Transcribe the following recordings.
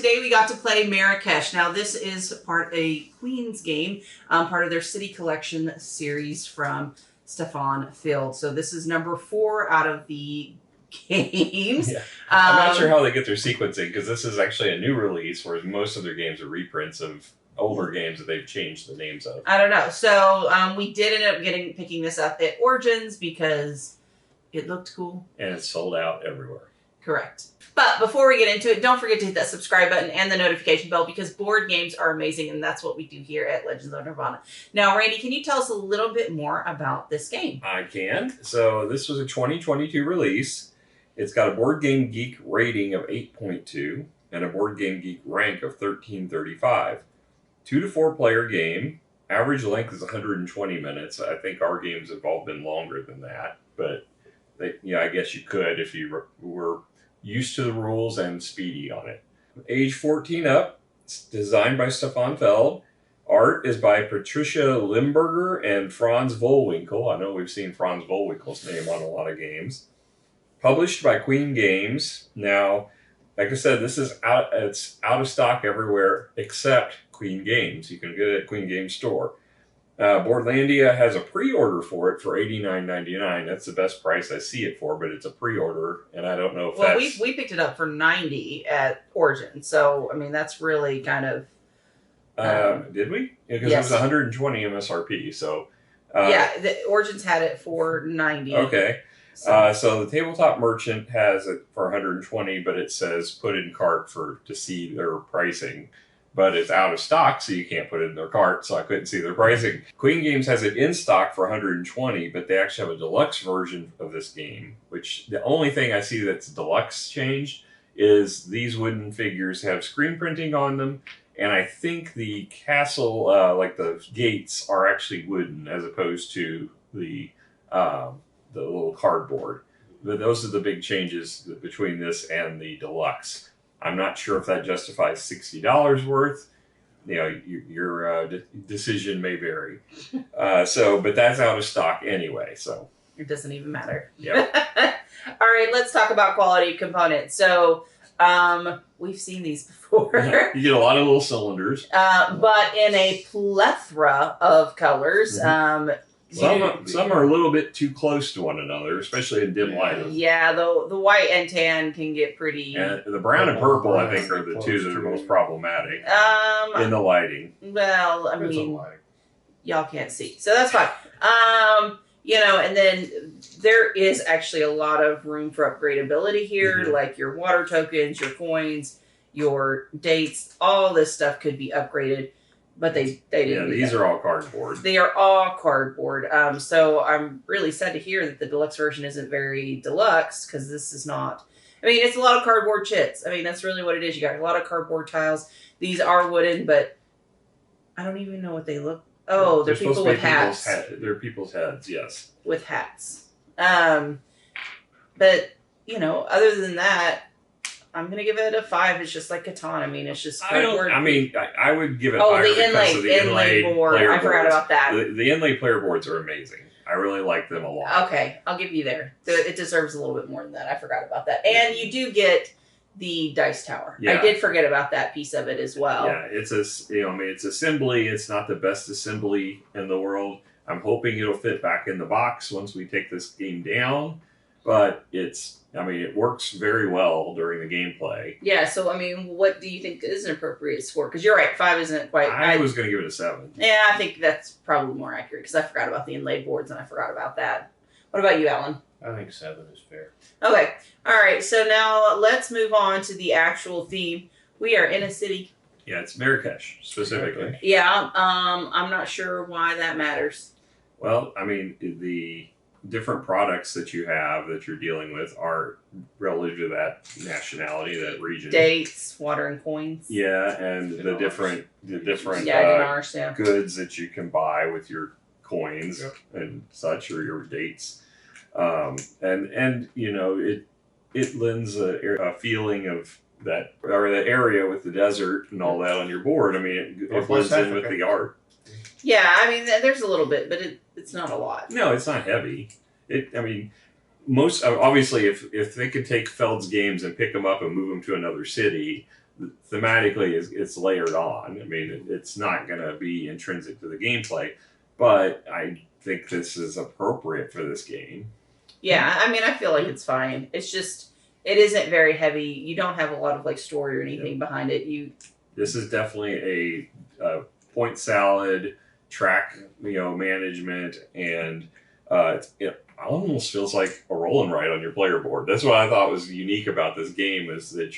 today we got to play Marrakesh. Now, this is part of a Queen's game, part of their City Collection series from Stefan Feld. So this is number 4 out of the games. Yeah. I'm not sure how they get their sequencing, because this is actually a new release, whereas most of their games are reprints of older games that they've changed the names of. I don't know. So we did end up picking this up at Origins because it looked cool. And it's sold out everywhere. Correct. But before we get into it, don't forget to hit that subscribe button and the notification bell, because board games are amazing, and that's what we do here at Legends of Nirvana. Now, Randy, can you tell us a little bit more about this game? I can. So this was a 2022 release. It's got a Board Game Geek rating of 8.2 and a Board Game Geek rank of 1335. 2 to 4 player game. Average length is 120 minutes. I think our games have all been longer than that, but I guess you could if you were used to the rules and speedy on it. Age 14 up. It's designed by Stefan Feld. Art is by Patricia Limburger and Franz Vollwinkle. I know we've seen Franz Vollwinkle's name on a lot of games. Published by Queen Games. Now, like I said, this is it's out of stock everywhere except Queen Games. You can get it at Queen Games store. Boardlandia has a pre-order for it for $89.99. That's the best price I see it for, but it's a pre-order, and I don't know if that's... we picked it up for $90 at Origin, so, I mean, that's really kind of... did we? Because yes. It was $120 MSRP, so... yeah, the Origins had it for $90. Okay. So the Tabletop Merchant has it for $120, but it says put in cart to see their pricing. But it's out of stock, so you can't put it in their cart, so I couldn't see their pricing. Queen Games has it in stock for $120, but they actually have a deluxe version of this game, which the only thing I see that's deluxe changed is these wooden figures have screen printing on them, and I think the castle, like the gates, are actually wooden as opposed to the little cardboard. But those are the big changes between this and the deluxe. I'm not sure if that justifies $60 worth. You know, your decision may vary. But that's out of stock anyway, so. It doesn't even matter. Yep. All right, let's talk about quality components. So, we've seen these before. You get a lot of little cylinders. But in a plethora of colors. Mm-hmm. Some are a little bit too close to one another, especially in dim lighting. Yeah, the white and tan can get pretty... And the brown and purple, I think, are the two that are most problematic in the lighting. Well, I mean, y'all can't see, so that's fine. And then there is actually a lot of room for upgradability here, mm-hmm. like your water tokens, your coins, your dates, all this stuff could be upgraded. But they didn't. Yeah, these are all cardboard. They are all cardboard. So I'm really sad to hear that the deluxe version isn't very deluxe, because this is not... I mean, it's a lot of cardboard chits. I mean, that's really what it is. You got a lot of cardboard tiles. These are wooden, but I don't even know what they look... Oh, they're people with hats. They're people's heads, yes. With hats. But, other than that, I'm going to give it a 5. It's just like Catan. I mean, it's just cardboard. I would give it higher because of the inlaid board. I forgot about that. The inlaid player boards are amazing. I really like them a lot. Okay, I'll give you there. It deserves a little bit more than that. I forgot about that. And you do get the dice tower. Yeah. I did forget about that piece of it as well. Yeah, it's assembly. It's not the best assembly in the world. I'm hoping it'll fit back in the box once we take this game down. But it works very well during the gameplay. Yeah, so, what do you think is an appropriate score? Because you're right, 5 isn't quite... I was going to give it a 7. Yeah, I think that's probably more accurate, because I forgot about the inlaid boards, and I forgot about that. What about you, Alan? I think 7 is fair. Okay, all right, so now let's move on to the actual theme. We are in a city. Yeah, it's Marrakesh, specifically. Okay. Yeah, I'm not sure why that matters. Well, the different products that you're dealing with are relative to that nationality, that region. Dates, water and coins. Yeah, and the different dinars, goods that you can buy with your coins and such, or your dates. It lends a feeling of that, or the area with the desert and all that on your board. It blends in with the art. Yeah, there's a little bit, but it's not a lot. No, it's not heavy. Most obviously, if they could take Feld's games and pick them up and move them to another city, thematically it's layered on. I mean, it's not going to be intrinsic to the gameplay, but I think this is appropriate for this game. Yeah, I mean, I feel like it's fine. It's just, it isn't very heavy. You don't have a lot of like story or anything behind it. This is definitely a point salad, track, management, and it almost feels like a roll and write on your player board. That's what I thought was unique about this game, is that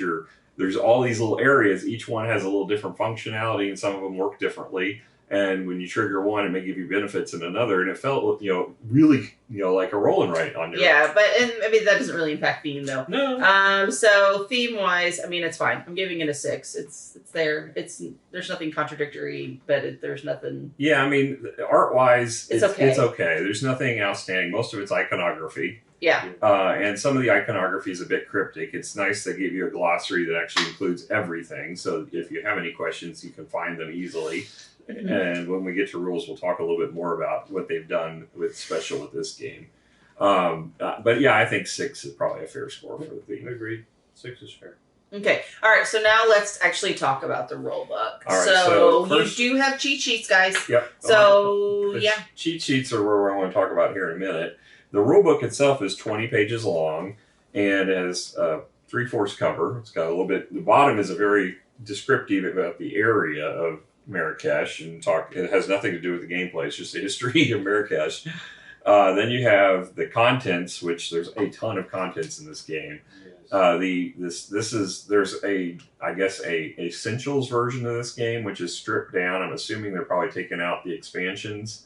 there's all these little areas. Each one has a little different functionality, and some of them work differently. And when you trigger one, it may give you benefits in another. And it felt, really, like a roll and write on your. Yeah, but I mean that doesn't really impact theme though. No. So theme wise, I mean it's fine. I'm giving it a 6. It's there. There's nothing contradictory, but there's nothing. Yeah, I mean art wise, it's okay. It's okay. There's nothing outstanding. Most of it's iconography. Yeah. And some of the iconography is a bit cryptic. It's nice they give you a glossary that actually includes everything. So if you have any questions, you can find them easily. Mm-hmm. And when we get to rules, we'll talk a little bit more about what they've done with this game. But yeah, I think 6 is probably a fair score for the theme. I agree. 6 is fair. Okay. All right. So now let's actually talk about the rulebook. All right, so first, you do have cheat sheets, guys. Yep. So yeah. Cheat sheets are where I want to talk about here in a minute. The rulebook itself is 20 pages long and has 3/4 cover. It's got a little bit. The bottom is a very descriptive about the area of Marrakesh, and it has nothing to do with the gameplay. It's just the history of Marrakesh. Then you have the contents, which there's a ton of contents in this game. Yes. There's a essentials version of this game, which is stripped down. I'm assuming they're probably taking out the expansions.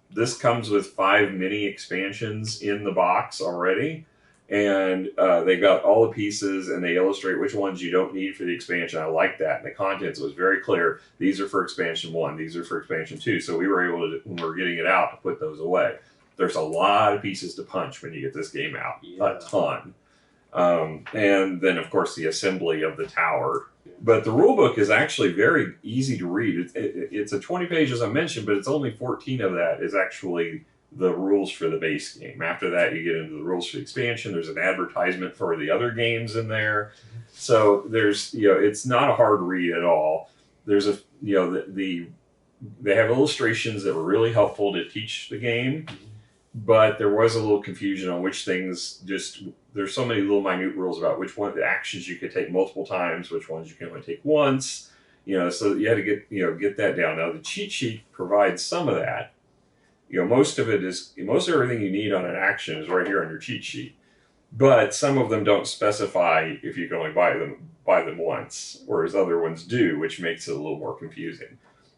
This comes with 5 mini expansions in the box already. And they got all the pieces, and they illustrate which ones you don't need for the expansion. I like that. And the contents was very clear. These are for expansion 1. These are for expansion 2. So we were able to, when we were getting it out, to put those away. There's a lot of pieces to punch when you get this game out. Yeah. A ton. And then, of course, the assembly of the tower. But the rulebook is actually very easy to read. It's a 20 pages, I mentioned, but it's only 14 of that is actually the rules for the base game. After that, you get into the rules for the expansion. There's an advertisement for the other games in there. So there's, it's not a hard read at all. There's they have illustrations that were really helpful to teach the game, but there was a little confusion on which things there's so many little minute rules about which one, the actions you could take multiple times, which ones you can only take once, so you had to get that down. Now the cheat sheet provides some of that. Most of everything you need on an action is right here on your cheat sheet, but some of them don't specify if you can only buy them once, whereas other ones do, which makes it a little more confusing.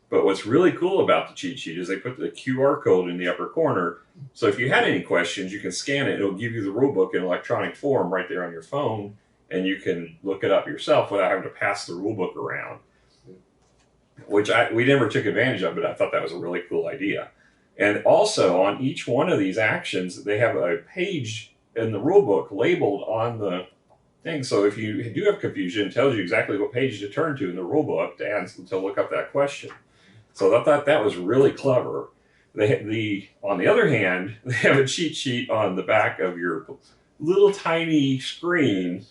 But what's really cool about the cheat sheet is they put the QR code in the upper corner, so if you had any questions, you can scan it. It'll give you the rulebook in electronic form right there on your phone, and you can look it up yourself without having to pass the rulebook around, which we never took advantage of, but I thought that was a really cool idea. And also, on each one of these actions, they have a page in the rulebook labeled on the thing. So if you do have confusion, it tells you exactly what page to turn to in the rulebook to look up that question. So I thought that was really clever. On the other hand, they have a cheat sheet on the back of your little tiny screen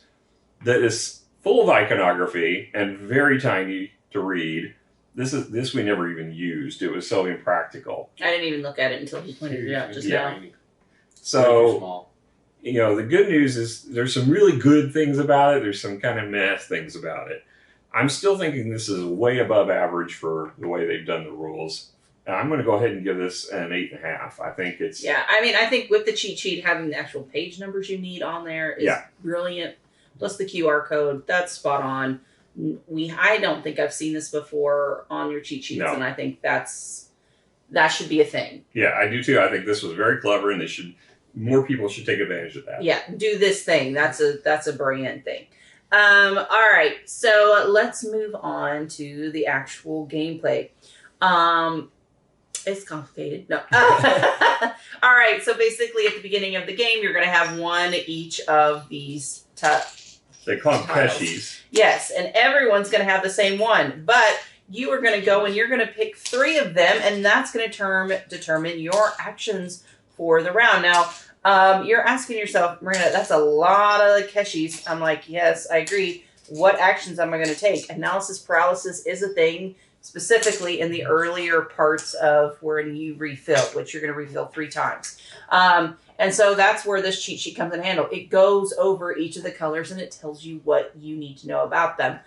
that is full of iconography and very tiny to read. This we never even used. It was so impractical. I didn't even look at it until he pointed it out just now. So, the good news is there's some really good things about it. There's some kind of meh things about it. I'm still thinking this is way above average for the way they've done the rules. And I'm going to go ahead and give this an 8.5. I think it's... Yeah, I think with the cheat sheet, having the actual page numbers you need on there is brilliant. Plus the QR code, that's spot on. I don't think I've seen this before on your cheat sheets, and I think that should be a thing. Yeah, I do too. I think this was very clever, and more people should take advantage of that. Yeah, do this thing. That's a brilliant thing. All right, so let's move on to the actual gameplay. It's complicated. No. All right, so basically at the beginning of the game, you're going to have one each of these they call them peshies. Yes, and everyone's going to have the same one. But you are going to go and you're going to pick 3 of them, and that's going to determine your actions for the round. Now, you're asking yourself, Miranda, that's a lot of Keshis. I'm like, yes, I agree. what actions am I going to take? Analysis paralysis is a thing specifically in the earlier parts of when you refill, which you're going to refill 3 times. And so that's where this cheat sheet comes in handy. It goes over each of the colors and it tells you what you need to know about them.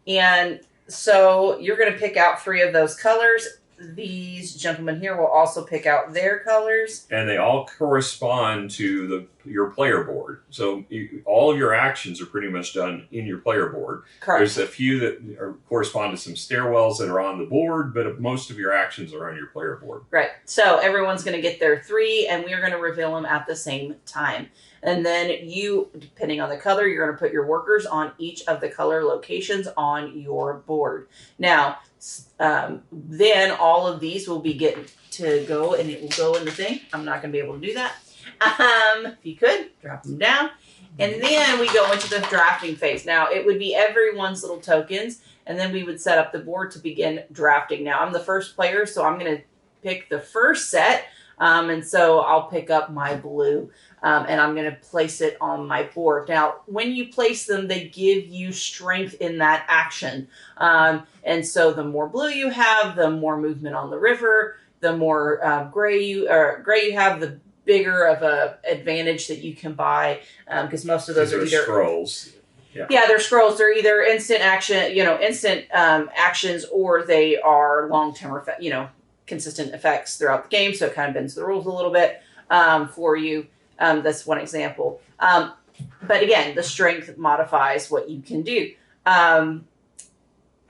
And so you're going to pick out 3 of those colors. These gentlemen here will also pick out their colors. And they all correspond to your player board. So all of your actions are pretty much done in your player board. Correct. There's a few that correspond to some stairwells that are on the board, but most of your actions are on your player board. Right. So everyone's going to get their 3, and we are going to reveal them at the same time. And then you, depending on the color, you're going to put your workers on each of the color locations on your board. Now, then all of these will be getting to go, and it will go in the thing. I'm not going to be able to do that. If you could, drop them down. And then we go into the drafting phase. Now, it would be everyone's little tokens, and then we would set up the board to begin drafting. Now, I'm the first player, so I'm going to pick the first set. And so I'll pick up my blue, and I'm going to place it on my board. Now, when you place them, they give you strength in that action. And so the more blue you have, the more movement on the river, the more gray you have, the bigger of a advantage that you can buy, because most of those are either scrolls. Yeah, they're scrolls. They're either instant action, instant actions, or they are long-term effect, consistent effects throughout the game. So it kind of bends the rules a little bit for you. That's one example. But again, the strength modifies what you can do. And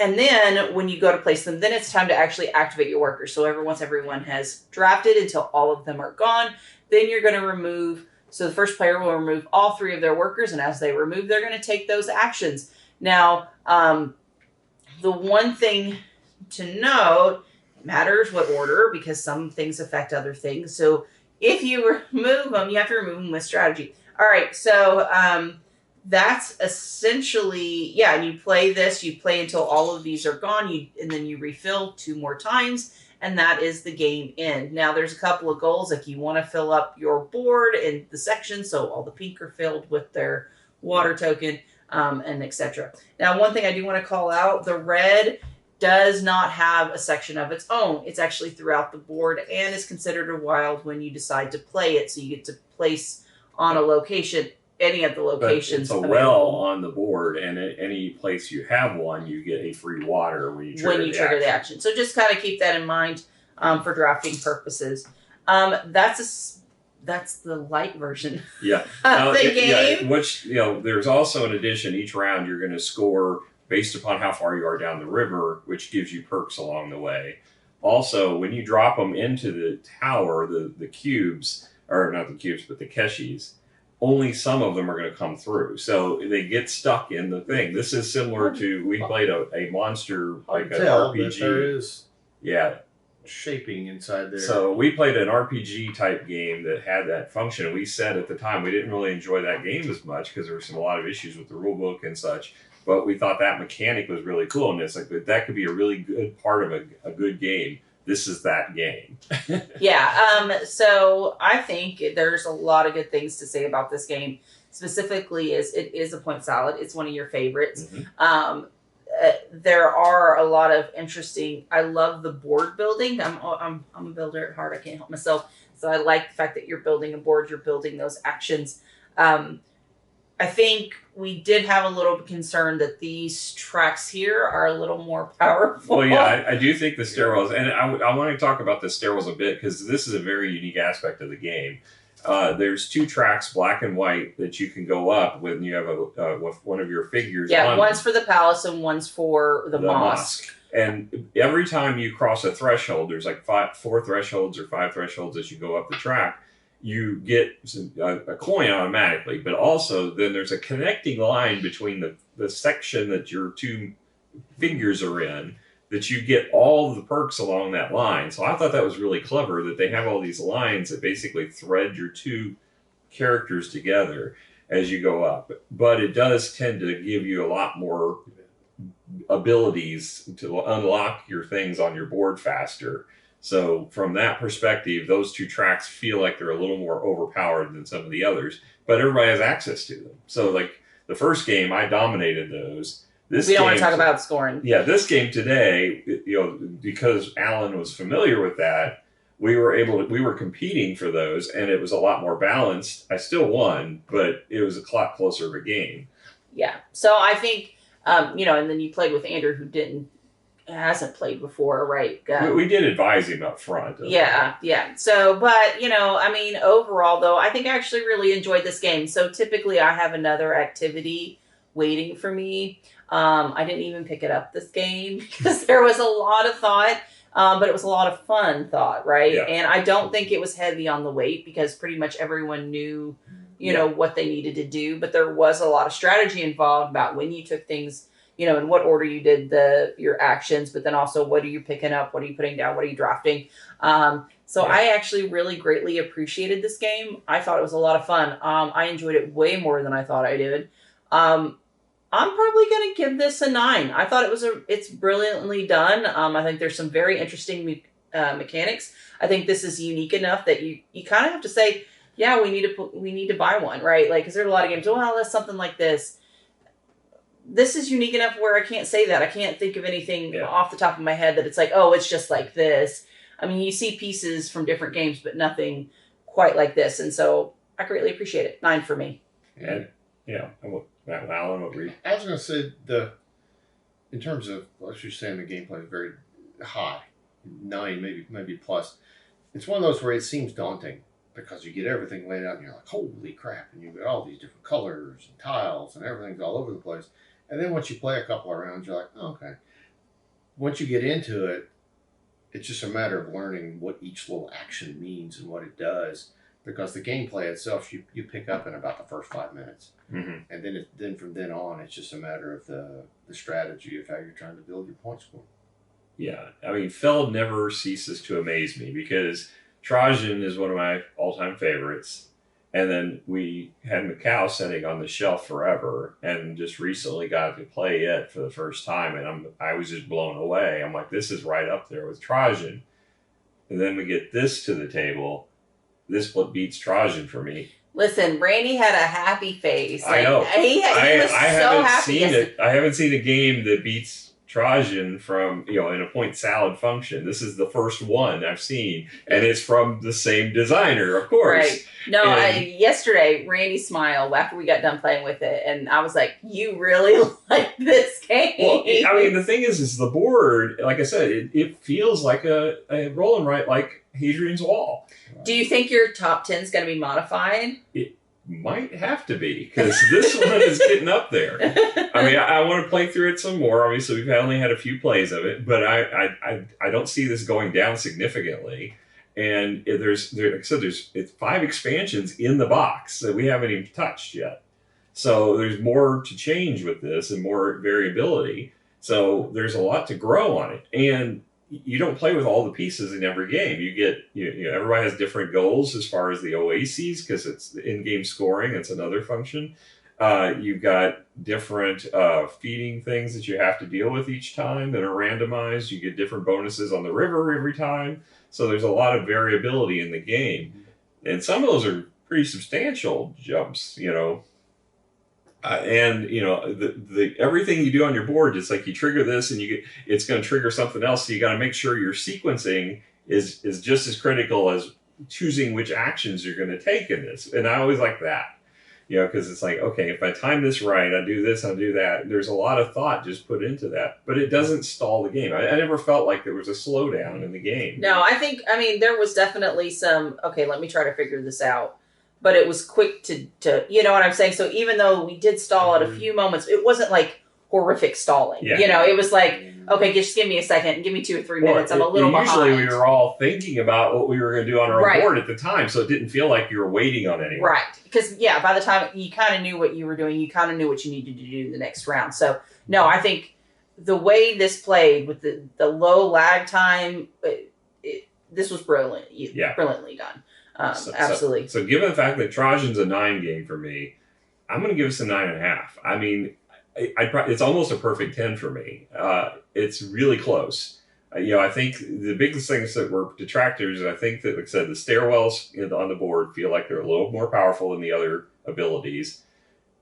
then when you go to place them, then it's time to actually activate your workers. So once everyone has drafted until all of them are gone, then you're going to remove. So the first player will remove all 3 of their workers, and as they remove, they're going to take those actions. Now, the one thing to note, it matters what order, because some things affect other things. So if you remove them, you have to remove them with strategy. All right, so that's essentially, and you play this, you play until all of these are gone, and then you refill 2 more times, and that is the game end. Now, there's a couple of goals, like you want to fill up your board in the section, so all the pink are filled with their water token, and etc. Now, one thing I do want to call out, the red does not have a section of its own. It's actually throughout the board and is considered a wild when you decide to play it, so you get to place on a location any of the locations. But it's a well on the board, and at any place you have one, you get a free water when you trigger the action. So just kind of keep that in mind for drafting purposes. That's the light version. Yeah. Of the game. Yeah, which there's also an addition. Each round you're going to score based upon how far you are down the river, which gives you perks along the way. Also, when you drop them into the tower, the cubes, or not the cubes, but the keshis, only some of them are going to come through. So they get stuck in the thing. This is similar to, we played a monster, like an RPG. There is shaping inside there. So we played an RPG type game that had that function. We said at the time we didn't really enjoy that game as much because there were a lot of issues with the rulebook and such. But we thought that mechanic was really cool. And it's like, that could be a really good part of a good game. This is that game. So I think there's a lot of good things to say about this game. Specifically, it is a point salad. It's one of your favorites. Mm-hmm. There are a lot of interesting. I love the board building. I'm a builder at heart. I can't help myself. So I like the fact that you're building a board. You're building those actions. I think we did have a little concern that these tracks here are a little more powerful. Well, yeah, I do think the stairwells, and I want to talk about the stairwells a bit because this is a very unique aspect of the game. There's 2 tracks, black and white, that you can go up when you have one of your figures. Yeah, one's for the palace and one's for the mosque. And every time you cross a threshold, there's like 4 thresholds or 5 thresholds as you go up the track. You get a coin automatically, but also then there's a connecting line between the section that your 2 figures are in, that you get all the perks along that line. So I thought that was really clever that they have all these lines that basically thread your 2 characters together as you go up. But it does tend to give you a lot more abilities to unlock your things on your board faster. So from that perspective, those 2 tracks feel like they're a little more overpowered than some of the others, but everybody has access to them. So like The first game, I dominated those. We don't want to talk about scoring. Yeah, this game today, because Alan was familiar with that, we were competing for those, and it was a lot more balanced. I still won, but it was a lot closer of a game. Yeah. So I think, and then you played with Andrew, who hasn't played before, right? We did advise him up front. Yeah. So, but, overall, though, I think I actually really enjoyed this game. So typically I have another activity waiting for me. I didn't even pick it up this game because there was a lot of thought, but it was a lot of fun thought, right? Yeah. And I don't think it was heavy on the weight because pretty much everyone knew, what they needed to do. But there was a lot of strategy involved about when you took things, in what order you did your actions, but then also what are you picking up? What are you putting down? What are you drafting? I actually really greatly appreciated this game. I thought it was a lot of fun. I enjoyed it way more than I thought I did. I'm probably going to give this a 9. I thought it's brilliantly done. I think there's some very interesting mechanics. I think this is unique enough that you kind of have to say, yeah, we need to buy one, right? Like, because there's a lot of games. Well, that's something like this. This is unique enough where I can't say that. I can't think of anything off the top of my head that it's like, oh, it's just like this. I mean, you see pieces from different games, but nothing quite like this. And so I greatly appreciate it. 9 for me. And Alan, what were you? I was going to say in terms of, what you're saying, the gameplay is very high, 9 maybe plus. It's one of those where it seems daunting because you get everything laid out and you're like, holy crap, and you've got all these different colors and tiles and everything's all over the place. And then once you play a couple of rounds, you're like, oh, okay. Once you get into it, it's just a matter of learning what each little action means and what it does. Because the gameplay itself, you pick up in about the first 5 minutes. Mm-hmm. And then from then on, it's just a matter of the strategy of how you're trying to build your point score. Yeah, I mean, Feld never ceases to amaze me because Trajan is one of my all-time favorites. And then we had Macau sitting on the shelf forever and just recently got to play it for the first time. And I was just blown away. I'm like, this is right up there with Trajan. And then we get this to the table. This beats Trajan for me. Listen, Randy had a happy face. I know. He was so happy. I haven't seen a game that beats Trajan from, in a point salad function. This is the first one I've seen, and it's from the same designer, of course. Right. No, yesterday, Randy smiled after we got done playing with it, and I was like, you really like this game? Well, I mean, the thing is the board, like I said, it feels like a roll and write like Hadrian's Wall. Do you think your top 10 is going to be modified? It might have to be, because this one is getting up there. I mean, I want to play through it some more. Obviously, we've only had a few plays of it, but I don't see this going down significantly. And like I said, it's 5 expansions in the box that we haven't even touched yet. So there's more to change with this and more variability. So there's a lot to grow on it. And you don't play with all the pieces in every game. You get, everybody has different goals as far as the oases, because it's in-game scoring. It's another function. You've got different feeding things that you have to deal with each time that are randomized. You get different bonuses on the river every time. So there's a lot of variability in the game. And some of those are pretty substantial jumps, the everything you do on your board, it's like you trigger this and it's going to trigger something else. So you got to make sure your sequencing is just as critical as choosing which actions you're going to take in this. And I always like that, because it's like, okay, if I time this right, I do this, I do that. There's a lot of thought just put into that, but it doesn't stall the game. I never felt like there was a slowdown in the game. No, there was definitely some, okay, let me try to figure this out. But it was quick to you know what I'm saying? So even though we did stall at a few moments, it wasn't like horrific stalling. Yeah. It was like, okay, just give me a second, give me 2 or 3 minutes. I'm a little behind. Usually we were all thinking about what we were going to do on our own board at the time, so it didn't feel like you were waiting on anyone. Right. Because, by the time you kind of knew what you were doing, you kind of knew what you needed to do the next round. So, no, I think the way this played with the low lag time, this was brilliant. Brilliantly done. Absolutely. So given the fact that Trajan's a 9 game for me, I'm going to give us a 9.5. I mean, it's almost a perfect 10 for me. It's really close. I think the biggest things that were detractors, I think that, like I said, the stairwells on the board feel like they're a little more powerful than the other abilities.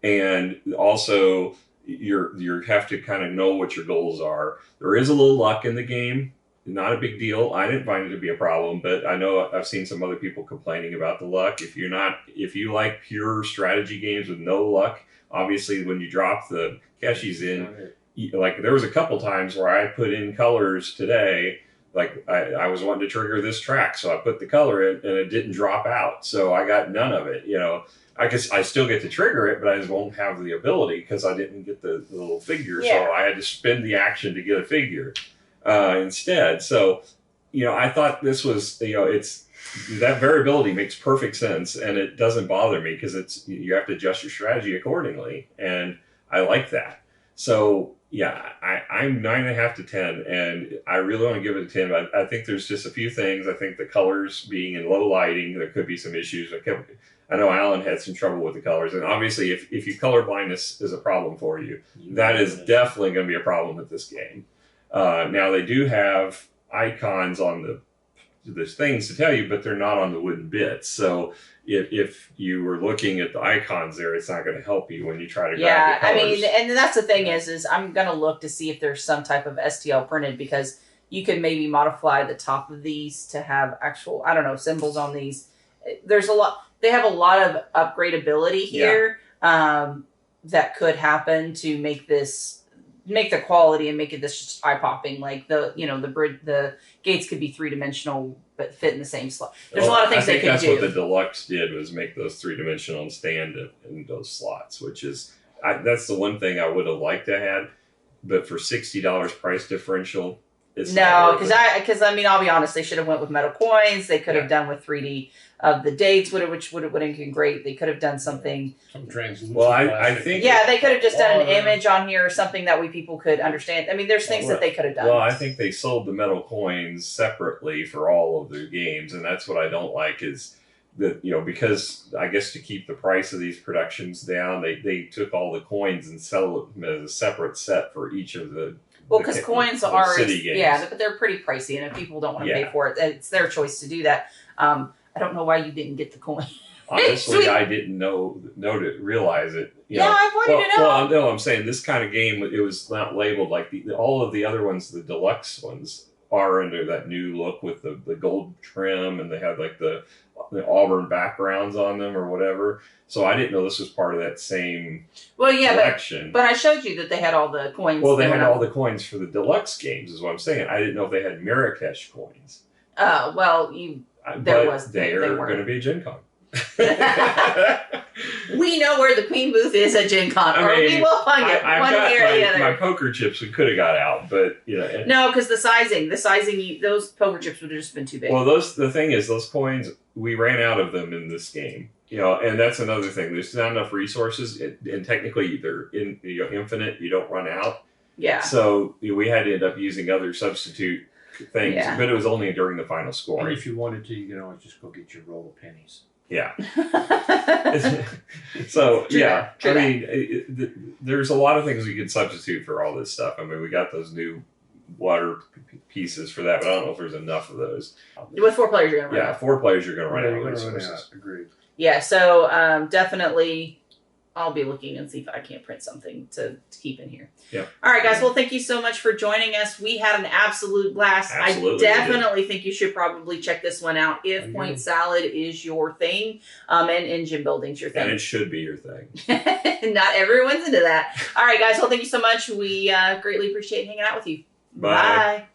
and also you have to kind of know what your goals are. There is a little luck in the game. Not a big deal. I didn't find it to be a problem, but I know I've seen some other people complaining about the luck. If you like pure strategy games with no luck, obviously when you drop the caches in, like there was a couple times where I put in colors today. Like I was wanting to trigger this track, so I put the color in and it didn't drop out. So I got none of it. I guess I still get to trigger it, but I just won't have the ability because I didn't get the little figure. Yeah. So I had to spend the action to get a figure instead. So, I thought this was, it's that variability makes perfect sense, and it doesn't bother me because you have to adjust your strategy accordingly, and I like that. So yeah, I'm 9.5 to 10, and I really want to give it a 10. But I think there's just a few things. I think the colors being in low lighting, there could be some issues. I know Alan had some trouble with the colors, and obviously if you color blindness is a problem for you, that is definitely going to be a problem with this game. Now they do have icons on the things to tell you, but they're not on the wooden bits. So if you were looking at the icons there, it's not going to help you when you try to grab the colors. And that's the thing is I'm going to look to see if there's some type of STL printed, because you could maybe modify the top of these to have actual, I don't know, symbols on these. There's a lot. They have a lot of upgradability here that could happen to make the quality and make it this just eye popping. Like the gates could be 3-dimensional but fit in the same slot. There's a lot of things they could do. I think that's what the Deluxe did, was make those 3-dimensional and stand in those slots, which is that's the one thing I would have liked to have, but for $60 price differential, it's not worth it. Because I'll be honest, they should have went with metal coins. They could have done with 3D of the dates, which would have been great. They could have done something. Some translucent. Well, I think. Yeah, they could have just done an image on here or something that people could understand. There's things that they could have done. Well, I think they sold the metal coins separately for all of their games, and that's what I don't like is that, because I guess to keep the price of these productions down, they took all the coins and sell them as a separate set for each of the. Well, because coins are, city games. but they're pretty pricey, and if people don't want to pay for it, it's their choice to do that. I don't know why you didn't get the coin. Honestly, I didn't know to realize it. I wanted to know. Well, no, I'm saying this kind of game, it was not labeled like all of the other ones. The deluxe ones are under that new look with the gold trim, and they have like the auburn backgrounds on them or whatever. So I didn't know this was part of that same collection. But I showed you that they had all the coins. Well, they had all the coins for the deluxe games, is what I'm saying. I didn't know if they had Marrakesh coins. They are going to be a Gen Con. We know where the Queen booth is at Gen Con, we will find it one way or the other. My poker chips we could have got out, but no, because the sizing, those poker chips would have just been too big. Well, the thing is, those coins, we ran out of them in this game, and that's another thing. There's not enough resources, and technically they're infinite. You don't run out. Yeah. So we had to end up using other substitute things, but it was only during the final scoring. And if you wanted to, you can always just go get your roll of pennies. Yeah. So, there's a lot of things we could substitute for all this stuff. We got those new water pieces for that, but I don't know if there's enough of those. With 4 players, you're going to run out. Yeah, 4 players, you're going to run out of resources. Agreed. Yeah, so definitely I'll be looking and see if I can't print something to keep in here. Yeah. All right, guys. Well, thank you so much for joining us. We had an absolute blast. Absolutely, I definitely think you should probably check this one out if point salad is your thing, and engine building's your thing. And it should be your thing. Not everyone's into that. All right, guys. Well, thank you so much. We greatly appreciate hanging out with you. Bye. Bye.